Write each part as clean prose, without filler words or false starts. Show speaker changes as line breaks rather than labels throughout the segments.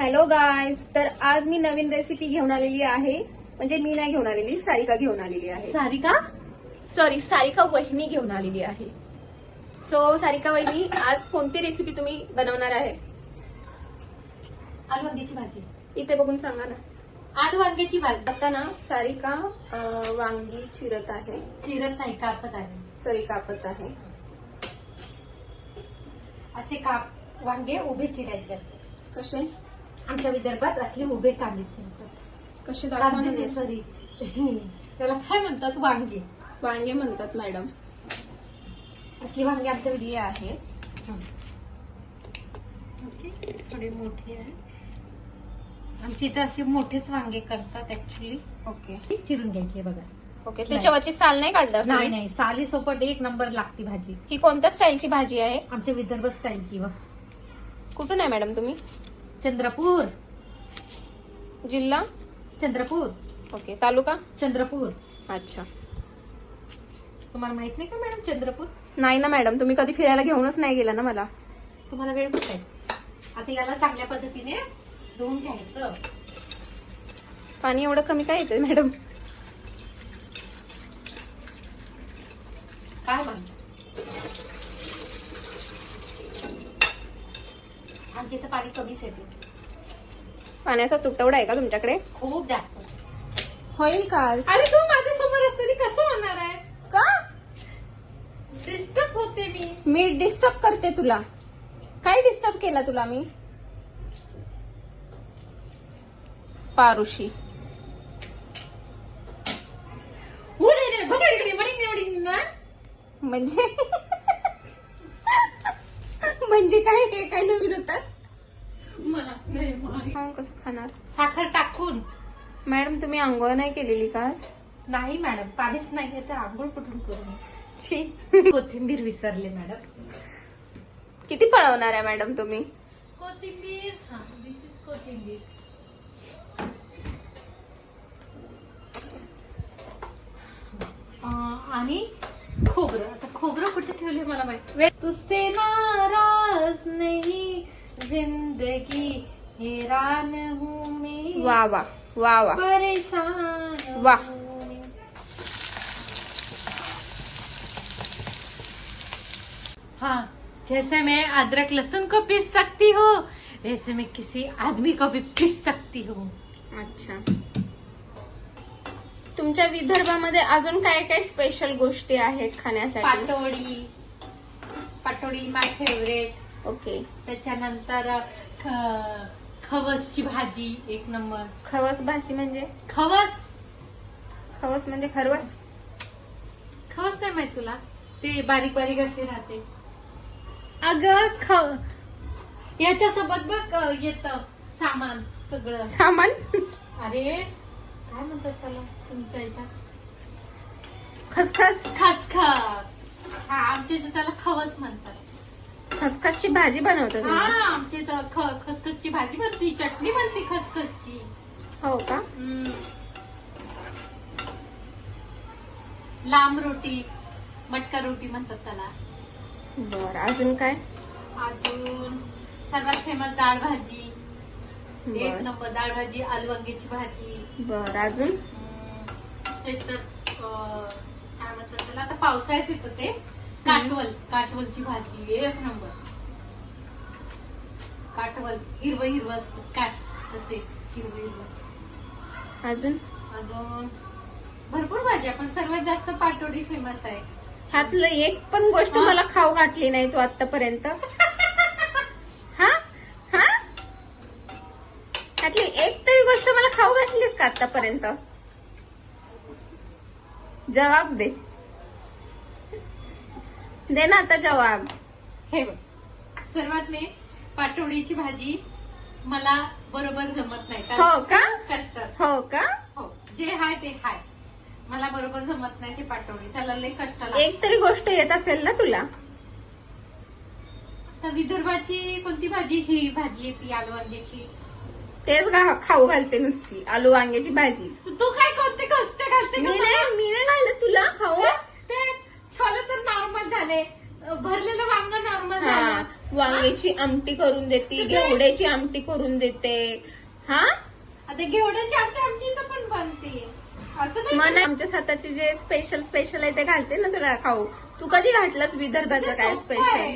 Hello guys, तर आज मी नवीन recipe घेऊन आलेली आहे. म्हणजे मी नाही घेऊन आलेली, सारिका घेऊन आलेली आहे. सारिका वहिनी घेऊन आलेली आहे. सो सारिका वहिनी, आज कोणती रेसिपी तुम्ही बनवणार आहे?
आलू वांग्याची भाजी.
इथे बघून सांगा ना.
आलू वांग्याची भाजी.
आता ना सारिका वांगी चिरत आहे.
चिरत नाही, कापत आहे.
सॉरी, कापत आहे.
असे काप वांगे उभे चिरायचे असतात.
कसे?
आमच्या विदर्भात असले उभे कांदे चिरतात.
कसे
कांदे सॉरी त्याला काय म्हणतात? वांगे.
वांगे म्हणतात मॅडम.
असली वांगे आमच्या
हे आहे.
थोडे मोठे आहे. आमच्या इथे असे मोठेच वांगे करतात ऍक्च्युली.
ओके,
चिरून घ्यायचे बघा.
ओके. त्याच्यावरची साल नाही काढणार?
नाही नाही, साली सोपट एक नंबर लागती भाजी.
ही कोणत्या स्टाईलची भाजी आहे?
आमच्या विदर्भ स्टाईलची.
कुठून आहे मॅडम तुम्ही?
चंद्रपूर.
जिल्हा?
चंद्रपूर.
ओके. तालुका?
चंद्रपूर.
अच्छा.
तुम्हाला माहित नाही का मॅडम चंद्रपूर?
नाही ना मॅडम, तुम्ही कधी फिरायला घेऊनच नाही गेला ना मला.
तुम्हाला वेळ कुठे आहे? आता याला चांगल्या पद्धतीने धुवून घ्यायचं.
पाणी एवढं कमी काय येतं मॅडम?
काय म्हणतो? आमच्या इथं पाणी कमीच येते.
पाण्याचा तुटवडा आहे का तुमच्याकडे?
खूप जास्त.
होईल का?
अरे तू माझ्या समोर असताना कसं होणार आहे?
का?
डिस्टर्ब होते मी.
मी डिस्टर्ब करते तुला? काय डिस्टर्ब केला तुला मी? पारुशी. म्हणजे म्हणजे काय? हे काय नवीन होतात? कसं खाणार?
साखर टाकून.
मॅडम, तुम्ही आंघोळ नाही केलेली का?
नाही मॅडम, पाणीच नाही तर आंघोळ कुठून करू?
छी.
कोथिंबीर विसरले मॅडम.
किती पळवणार आहे मॅडम तुम्ही?
कोथिंबीर. हा, दिस इज कोथिंबीर. आणि खोबरं. आता खोबरं कुठे ठेवले मला माहिती. तुझसे नाराज नहीं जिंदगी हैरान हूँ मैं.
वा वा वा वा
परेशान
वाह.
हूँ मैं. हाँ, जैसे मैं अदरक लहसुन को पीस सकती हूँ, वैसे मैं किसी आदमी को भी पीस सकती हूँ.
अच्छा. तुमच्या विदर्भामध्ये अजून काय काय स्पेशल गोष्टी आहेत खाण्यासाठी?
पाटोडी माय फेवरेट.
ओके.
त्याच्यानंतर खवसची भाजी एक नंबर.
खवस भाजी म्हणजे? खवस म्हणजे खरवस?
खवस नाही माहित तुला? ते बारीक बारीक असे राहते. अगं याच्यासोबत बघ येत सामान सगळं.
सामान?
अरे काय म्हणतात त्याला तुमच्या याच्यात?
खसखस.
खसखस. हा, आमच्या इथे त्याला खवस म्हणतात.
खसखसची भाजी बनवतात तुम्ही?
हा, आमच्या इथं खसखसची भाजी बनते, चटणी बनते खसखसची.
हो का?
लांब रोटी, मटका रोटी म्हणतात त्याला.
बरं, अजून काय?
अजून सर्वात फेमस डाळ भाजी. एक
बरं
नंबर डाळ भाजी, आलू वांग्याची भाजी.
बरं, अजून?
त्याच्यात काय म्हणतात त्याला, आता पावसाळ्यात येतं ते काटवलची भाजी एक नंबर. काटवल हिरवं हिरवं असतं काय, तसे हिरवं हिरवं.
अजून
भरपूर भाजी, पण सर्वात जास्त पाटोडी फेमस आहे.
ह्यातलं एक पण गोष्ट मला खाऊ घातली नाही तू आतापर्यंत. हा हा, ह्यातली एक तरी गोष्ट मला खाऊ घातलीस का आतापर्यंत? जवाब दे ना आता जवाब.
हे बघ, सर्वात मी पाटोडीची भाजी मला बरोबर जमत नाही.
हो का?
कष्ट.
हो का?
हो, जे हाय ते हाय. मला बरोबर जमत नाही ते पाटोडी, त्याला लय कष्ट लागतं.
एक तरी गोष्ट येत असेल ना तुला?
तर विदर्भाची कोणती भाजी? ही भाजी येते आलू वांग्याची.
तेच खाऊ घालते नुसती, आलू वांग्याची भाजी.
तू काय कोणते कष्ट घालते?
मी नाही घालत तुला खाऊ.
ते छोले तर नॉर्मल झाले, भरलेलं वांग नॉर्मल झालं.
वांग्याची आमटी करून देते, घेवड्याची आमटी करून देते. हा
आता घेवड्याची आमटी आमची इथं पण बनते. असं नाही
मला आमच्या स्वतःचे जे स्पेशल आहे ते घालते ना तुला खाऊ. तू कधी घातलंस विदर्भाचं काय स्पेशल?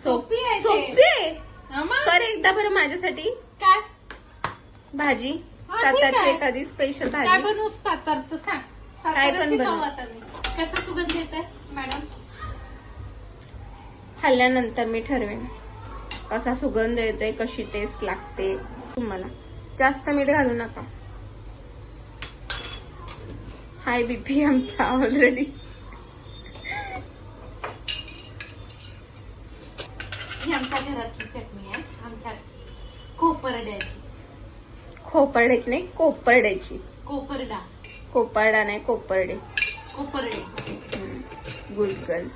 सोपी आहे ते.
सोपी आहे.
हा मग.
कर एकदा बरं माझ्यासाठी
काय
भाजी,
हा, ठीक
सातारची
आहे.
एखादी स्पेशल
काय
भाजी.
बनवू सातारचं सांग.
काय पण
साताराची
बनव.
सवय आता मी. कसा सुगंध येत आहे मॅडम?
खाल्ल्यानंतर मी ठरवेन कसा सुगंध येते, कशी टेस्ट लागते. तुम्हाला जास्त मीठ घालू नका. हाय बीपी आमचा ऑलरेडी.
ही आमच्या घरातली चटणी आहे, आमच्या कोपरड्याची.
खोपरड्याची नाही, कोपर्ड्याची.
कोपरडा.
कोपर्डा नाही, कोपर्डे.
कोपरडे.
गुलकल.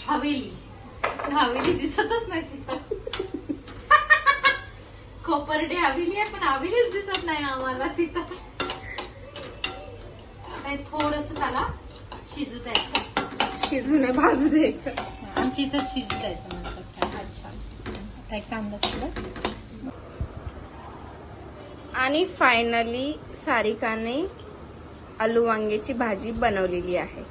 हवेली. हवेली दिसतच नाही तिथं. कोपरडे हवेली आहे, पण हवेलीच दिसत नाही आम्हाला तिथं. थोडस त्याला शिजू द्यायचं.
शिजू नये, भाजू द्यायचं.
आमच्या इथं शिजू द्यायचं म्हणतात. अच्छा, काय कांदा थोडं.
आणि फायनली सारिकाने आलू वांग्याची भाजी बनवलेली आहे.